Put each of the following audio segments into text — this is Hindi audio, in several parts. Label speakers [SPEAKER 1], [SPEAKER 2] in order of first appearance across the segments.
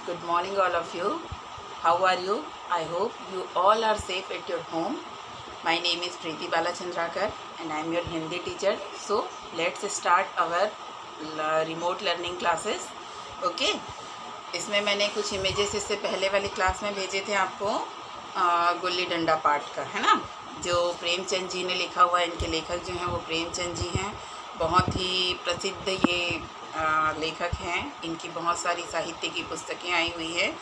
[SPEAKER 1] Good morning, all of you. How are you? I hope you all are safe at your home. My name is Preeti Balachandrakar and I am your Hindi teacher. So, let's start our remote learning classes. Okay? इसमें मैंने कुछ इमेजेस इससे पहले वाली क्लास में भेजे थे आपको गुल्ली डंडा पाठ का, है ना, जो प्रेमचंद जी ने लिखा हुआ है। इनके लेखक जो हैं वो प्रेमचंद जी हैं। बहुत ही प्रसिद्ध ये लेखक हैं। इनकी बहुत सारी साहित्य की पुस्तकें आई हुई है।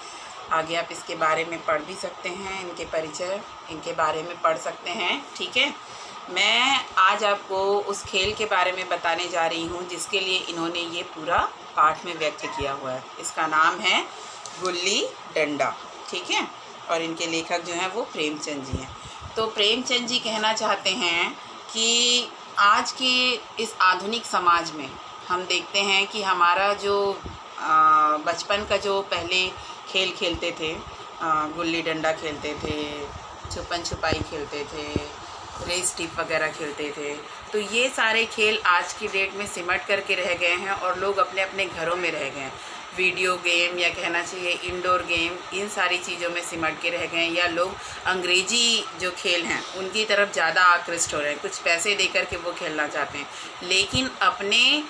[SPEAKER 1] आगे आप इसके बारे में पढ़ भी सकते हैं, इनके परिचय इनके बारे में पढ़ सकते हैं। ठीक है, मैं आज आपको उस खेल के बारे में बताने जा रही हूँ जिसके लिए इन्होंने ये पूरा पाठ में व्यक्त किया हुआ है। इसका नाम है गुल्ली डंडा। ठीक है, और इनके लेखक जो हैं वो प्रेमचंद जी हैं। तो प्रेमचंद जी कहना चाहते हैं कि आज के इस आधुनिक समाज में हम देखते हैं कि हमारा जो बचपन का जो पहले खेल खेलते थे, गुल्ली डंडा खेलते थे, छुपन छुपाई खेलते थे, रेस टिप वगैरह खेलते थे, तो ये सारे खेल आज की डेट में सिमट करके रह गए हैं और लोग अपने अपने घरों में रह गए हैं। वीडियो गेम या कहना चाहिए इंडोर गेम, इन सारी चीज़ों में सिमट के रह गए हैं, या लोग अंग्रेजी जो खेल हैं उनकी तरफ ज़्यादा आकृष्ट हो रहे हैं। कुछ पैसे देकर के वो खेलना चाहते हैं, लेकिन अपने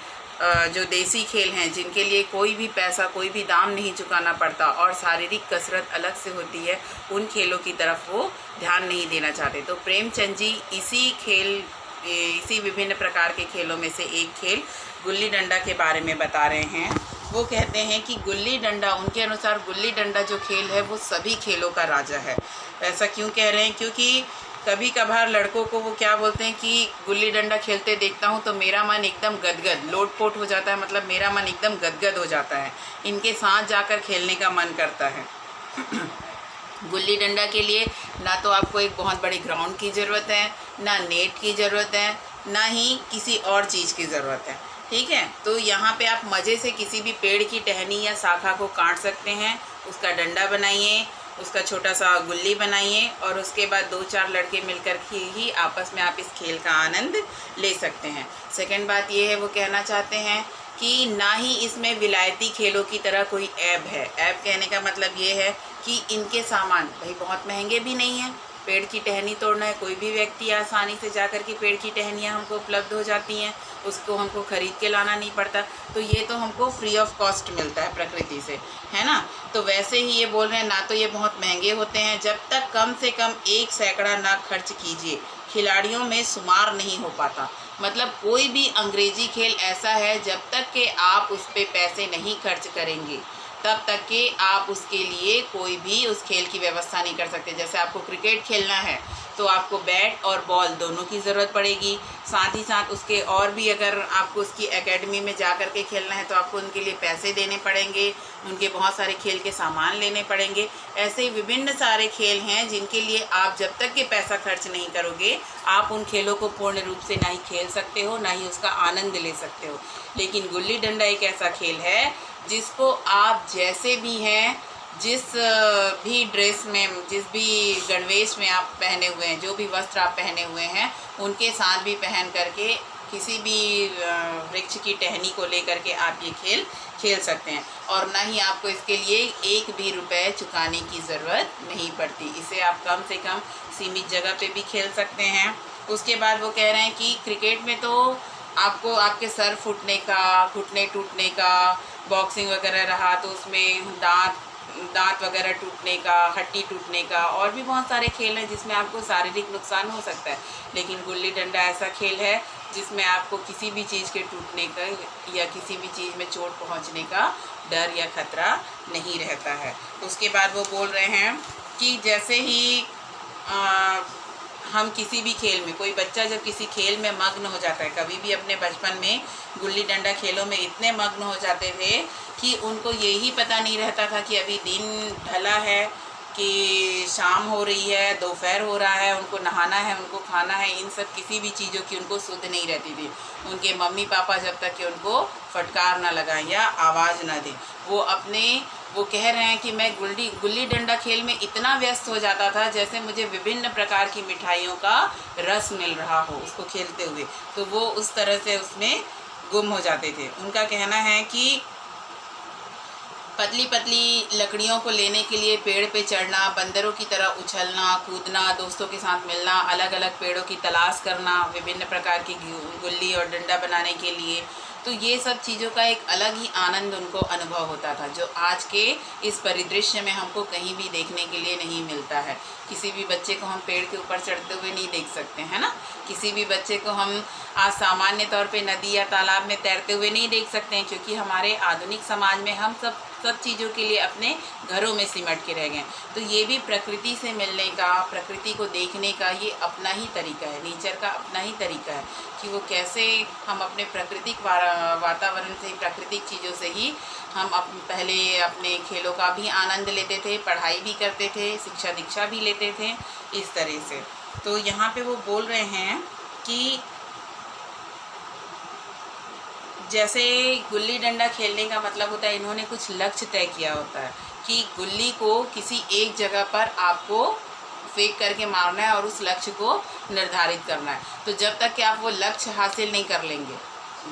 [SPEAKER 1] जो देसी खेल हैं जिनके लिए कोई भी पैसा, कोई भी दाम नहीं चुकाना पड़ता और शारीरिक कसरत अलग से होती है, उन खेलों की तरफ वो ध्यान नहीं देना चाहते। तो प्रेमचंद जी इसी विभिन्न प्रकार के खेलों में से एक खेल गुल्ली डंडा के बारे में बता रहे हैं। वो कहते हैं कि गुल्ली डंडा, उनके अनुसार गुल्ली डंडा जो खेल है वो सभी खेलों का राजा है। ऐसा क्यों कह रहे हैं? क्योंकि कभी कभार लड़कों को वो क्या बोलते हैं कि गुल्ली डंडा खेलते देखता हूँ तो मेरा मन एकदम गदगद, लोटपोट हो जाता है, मतलब मेरा मन एकदम गदगद हो जाता है, इनके साथ जाकर खेलने का मन करता है। गुल्ली डंडा के लिए ना तो आपको एक बहुत बड़ी ग्राउंड की ज़रूरत है, ना नेट की ज़रूरत है, ना ही किसी और चीज़ की ज़रूरत है। ठीक है, तो यहाँ पे आप मज़े से किसी भी पेड़ की टहनी या शाखा को काट सकते हैं, उसका डंडा बनाइए, उसका छोटा सा गुल्ली बनाइए और उसके बाद 2-4 लड़के मिलकर के ही आपस में आप इस खेल का आनंद ले सकते हैं। सेकंड बात ये है, वो कहना चाहते हैं कि ना ही इसमें विलायती खेलों की तरह कोई ऐब है। ऐब कहने का मतलब ये है कि इनके सामान भाई बहुत महंगे भी नहीं हैं। पेड़ की टहनी तोड़ना है, कोई भी व्यक्ति आसानी से जाकर के पेड़ की टहनियाँ हमको उपलब्ध हो जाती हैं, उसको हमको ख़रीद के लाना नहीं पड़ता। तो ये तो हमको फ्री ऑफ कॉस्ट मिलता है प्रकृति से, है ना। तो वैसे ही ये बोल रहे हैं, ना तो ये बहुत महंगे होते हैं, जब तक कम से कम 1 सैकड़ा ना खर्च कीजिए खिलाड़ियों में शुमार नहीं हो पाता। मतलब कोई भी अंग्रेजी खेल ऐसा है जब तक कि आप उस पर पैसे नहीं खर्च करेंगे तब तक कि आप उसके लिए कोई भी उस खेल की व्यवस्था नहीं कर सकते। जैसे आपको क्रिकेट खेलना है तो आपको बैट और बॉल दोनों की ज़रूरत पड़ेगी। साथ ही साथ उसके और भी अगर आपको उसकी एकेडमी में जा कर के खेलना है तो आपको उनके लिए पैसे देने पड़ेंगे, उनके बहुत सारे खेल के सामान लेने पड़ेंगे। ऐसे ही विभिन्न सारे खेल हैं जिनके लिए आप जब तक कि पैसा खर्च नहीं करोगे आप उन खेलों को पूर्ण रूप से ना ही खेल सकते हो, ना ही उसका आनंद ले सकते हो। लेकिन गुल्ली डंडा एक ऐसा खेल है जिसको आप जैसे भी हैं, जिस भी ड्रेस में, जिस भी गणवेश में आप पहने हुए हैं, जो भी वस्त्र आप पहने हुए हैं, उनके साथ भी पहन करके किसी भी वृक्ष की टहनी को लेकर के आप ये खेल खेल सकते हैं और ना ही आपको इसके लिए 1 भी रुपए चुकाने की ज़रूरत नहीं पड़ती। इसे आप कम से कम सीमित जगह पे भी खेल सकते हैं। उसके बाद वो कह रहे हैं कि क्रिकेट में तो आपको आपके सर फूटने का, घुटने टूटने का, बॉक्सिंग वगैरह रहा तो उसमें दांत वगैरह टूटने का, हड्डी टूटने का, और भी बहुत सारे खेल हैं जिसमें आपको शारीरिक नुकसान हो सकता है। लेकिन गुल्ली डंडा ऐसा खेल है जिसमें आपको किसी भी चीज़ के टूटने का या किसी भी चीज़ में चोट पहुंचने का डर या खतरा नहीं रहता है। उसके बाद वो बोल रहे हैं कि जैसे ही हम किसी भी खेल में, कोई बच्चा जब किसी खेल में मग्न हो जाता है, कभी भी अपने बचपन में गुल्ली डंडा खेलों में इतने मग्न हो जाते थे कि उनको यही पता नहीं रहता था कि अभी दिन ढला है कि शाम हो रही है, दोपहर हो रहा है, उनको नहाना है, उनको खाना है, इन सब किसी भी चीज़ों की उनको सुध नहीं रहती थी। उनके मम्मी पापा जब तक कि उनको फटकार ना लगाएं या आवाज़ ना दें, वो कह रहे हैं कि मैं गुल्ली डंडा खेल में इतना व्यस्त हो जाता था जैसे मुझे विभिन्न प्रकार की मिठाइयों का रस मिल रहा हो उसको खेलते हुए, तो वो उस तरह से उसमें गुम हो जाते थे। उनका कहना है कि पतली पतली लकड़ियों को लेने के लिए पेड़ पे चढ़ना, बंदरों की तरह उछलना कूदना, दोस्तों के साथ मिलना, अलग अलग पेड़ों की तलाश करना विभिन्न प्रकार की गुल्ली और डंडा बनाने के लिए, तो ये सब चीज़ों का एक अलग ही आनंद उनको अनुभव होता था, जो आज के इस परिदृश्य में हमको कहीं भी देखने के लिए नहीं मिलता है। किसी भी बच्चे को हम पेड़ के ऊपर चढ़ते हुए नहीं देख सकते हैं ना, किसी भी बच्चे को हम आज सामान्य तौर पे नदी या तालाब में तैरते हुए नहीं देख सकते हैं, क्योंकि हमारे आधुनिक समाज में हम सब चीज़ों के लिए अपने घरों में सिमट के रह गए। तो ये भी प्रकृति से मिलने का, प्रकृति को देखने का ये अपना ही तरीका है, नेचर का अपना ही तरीका है कि वो कैसे हम अपने प्राकृतिक वातावरण से, प्राकृतिक चीज़ों से ही हम पहले अपने खेलों का भी आनंद लेते थे, पढ़ाई भी करते थे, शिक्षा दीक्षा भी लेते थे, इस तरह से। तो यहाँ पे वो बोल रहे हैं कि जैसे गुल्ली डंडा खेलने का मतलब होता है, इन्होंने कुछ लक्ष्य तय किया होता है कि गुल्ली को किसी एक जगह पर आपको फेंक करके मारना है और उस लक्ष्य को निर्धारित करना है। तो जब तक कि आप वो लक्ष्य हासिल नहीं कर लेंगे,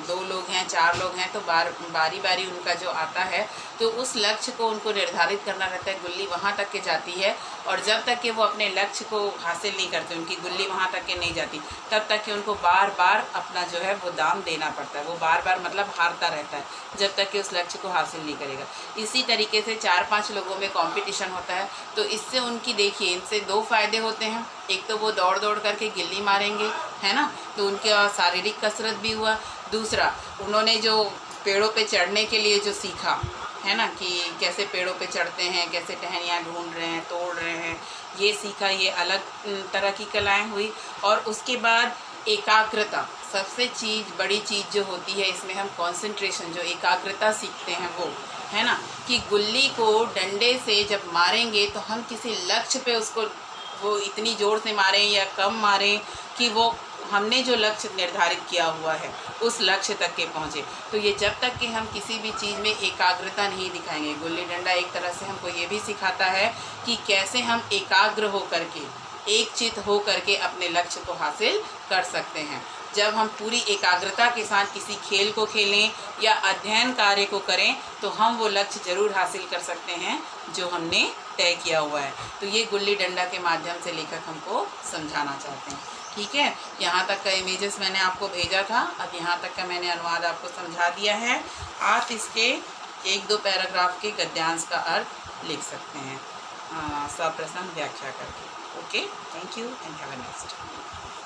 [SPEAKER 1] 2 लोग हैं 4 लोग हैं तो बारी बारी उनका जो आता है, तो उस लक्ष्य को उनको निर्धारित करना रहता है। गुल्ली वहाँ तक के जाती है और जब तक कि वो अपने लक्ष्य को हासिल नहीं करते, उनकी गुल्ली वहाँ तक के नहीं जाती, तब तक कि उनको बार बार अपना जो है वो दाम देना पड़ता है। वो बार बार मतलब हारता रहता है जब तक कि उस लक्ष्य को हासिल नहीं करेगा। इसी तरीके से 4-5 लोगों में कंपटीशन होता है, तो इससे उनकी देखिए, इनसे 2 फ़ायदे होते हैं। एक तो वो दौड़ दौड़ करके गिल्ली मारेंगे, है ना, तो उनका शारीरिक कसरत भी हुआ। दूसरा, उन्होंने जो पेड़ों पे चढ़ने के लिए जो सीखा है ना, कि कैसे पेड़ों पे चढ़ते हैं, कैसे टहनियाँ ढूंढ रहे हैं, तोड़ रहे हैं, ये सीखा, ये अलग तरह की कलाएं हुई। और उसके बाद एकाग्रता, सबसे बड़ी चीज़ जो होती है इसमें, हम कंसंट्रेशन, जो एकाग्रता सीखते हैं वो, है ना, कि गुल्ली को डंडे से जब मारेंगे तो हम किसी लक्ष्य पे उसको वो इतनी ज़ोर से मारें या कम मारें कि वो हमने जो लक्ष्य निर्धारित किया हुआ है उस लक्ष्य तक के पहुँचे। तो ये जब तक कि हम किसी भी चीज़ में एकाग्रता नहीं दिखाएंगे, गुल्ली डंडा एक तरह से हमको ये भी सिखाता है कि कैसे हम एकाग्र हो करके, एक चित हो करके अपने लक्ष्य को हासिल कर सकते हैं। जब हम पूरी एकाग्रता के साथ किसी खेल को खेलें या अध्ययन कार्य को करें तो हम वो लक्ष्य ज़रूर हासिल कर सकते हैं जो हमने तय किया हुआ है। तो ये गुल्ली डंडा के माध्यम से लेखक हमको समझाना चाहते हैं। ठीक है, यहाँ तक का इमेजेस मैंने आपको भेजा था, अब यहाँ तक का मैंने अनुवाद आपको समझा दिया है। आप इसके 1-2 पैराग्राफ के गद्यांश का अर्थ लिख सकते हैं सप्रश्न व्याख्या करके। Okay, thank you and have a nice day.